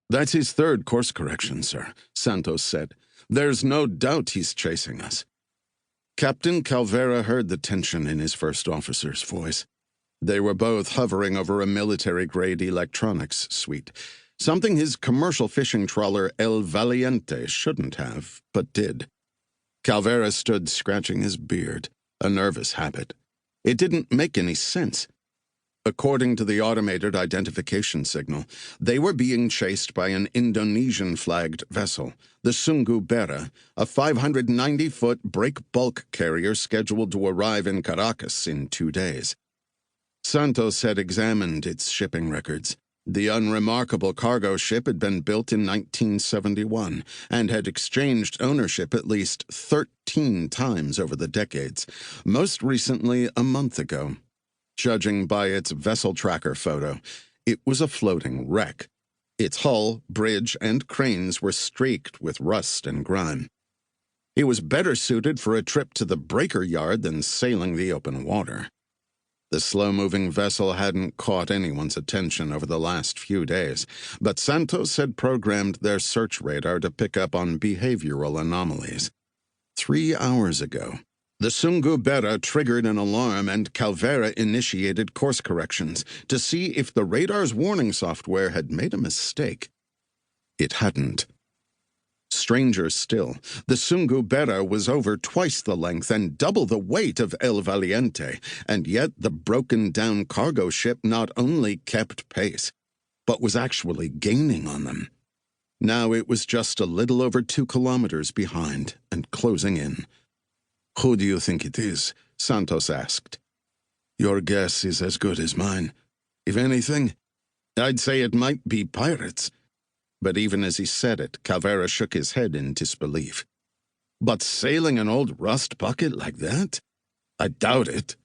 That's his third course correction, sir, Santos said. There's no doubt he's chasing us. Captain Calvera heard the tension in his first officer's voice. They were both hovering over a military-grade electronics suite, something his commercial fishing trawler El Valiente shouldn't have, but did. Calvera stood scratching his beard, a nervous habit. It didn't make any sense. According to the automated identification signal, they were being chased by an Indonesian-flagged vessel, the Sungguh Bera, a 590-foot break-bulk carrier scheduled to arrive in Caracas in 2 days. Santos had examined its shipping records. The unremarkable cargo ship had been built in 1971 and had exchanged ownership at least 13 times over the decades, most recently a month ago. Judging by its vessel tracker photo, it was a floating wreck. Its hull, bridge, and cranes were streaked with rust and grime. It was better suited for a trip to the breaker yard than sailing the open water. The slow-moving vessel hadn't caught anyone's attention over the last few days, but Santos had programmed their search radar to pick up on behavioral anomalies. 3 hours ago, the Sungguh Bera triggered an alarm and Calvera initiated course corrections to see if the radar's warning software had made a mistake. It hadn't. Stranger still, the Sungguh Bera was over twice the length and double the weight of El Valiente, and yet the broken-down cargo ship not only kept pace, but was actually gaining on them. Now it was just a little over 2 kilometers behind and closing in. "Who do you think it is?" Santos asked. "Your guess is as good as mine. If anything, I'd say it might be pirates." But even as he said it, Calvera shook his head in disbelief. "But sailing an old rust bucket like that? I doubt it."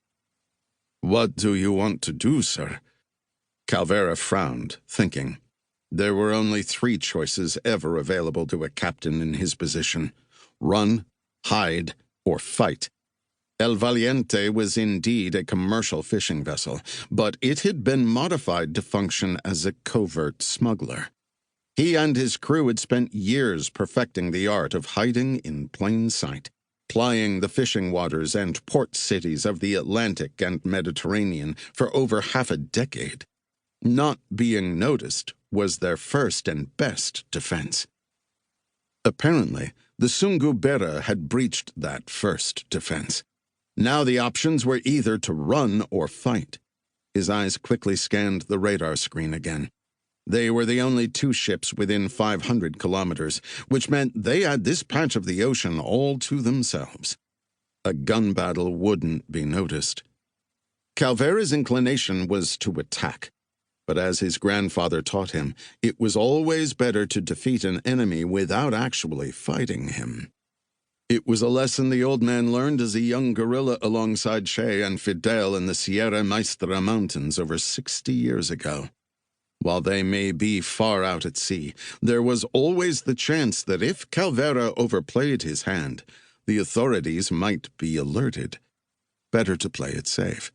"What do you want to do, sir?" Calvera frowned, thinking. There were only 3 choices ever available to a captain in his position: run, hide, or fight. El Valiente was indeed a commercial fishing vessel, but it had been modified to function as a covert smuggler. He and his crew had spent years perfecting the art of hiding in plain sight, plying the fishing waters and port cities of the Atlantic and Mediterranean for over half a decade. Not being noticed was their first and best defense. Apparently, the Sungguh Bera had breached that first defense. Now the options were either to run or fight. His eyes quickly scanned the radar screen again. They were the only 2 ships within 500 kilometers, which meant they had this patch of the ocean all to themselves. A gun battle wouldn't be noticed. Calvera's inclination was to attack. But as his grandfather taught him, it was always better to defeat an enemy without actually fighting him. It was a lesson the old man learned as a young guerrilla alongside Che and Fidel in the Sierra Maestra Mountains over 60 years ago. While they may be far out at sea, there was always the chance that if Calvera overplayed his hand, the authorities might be alerted. Better to play it safe.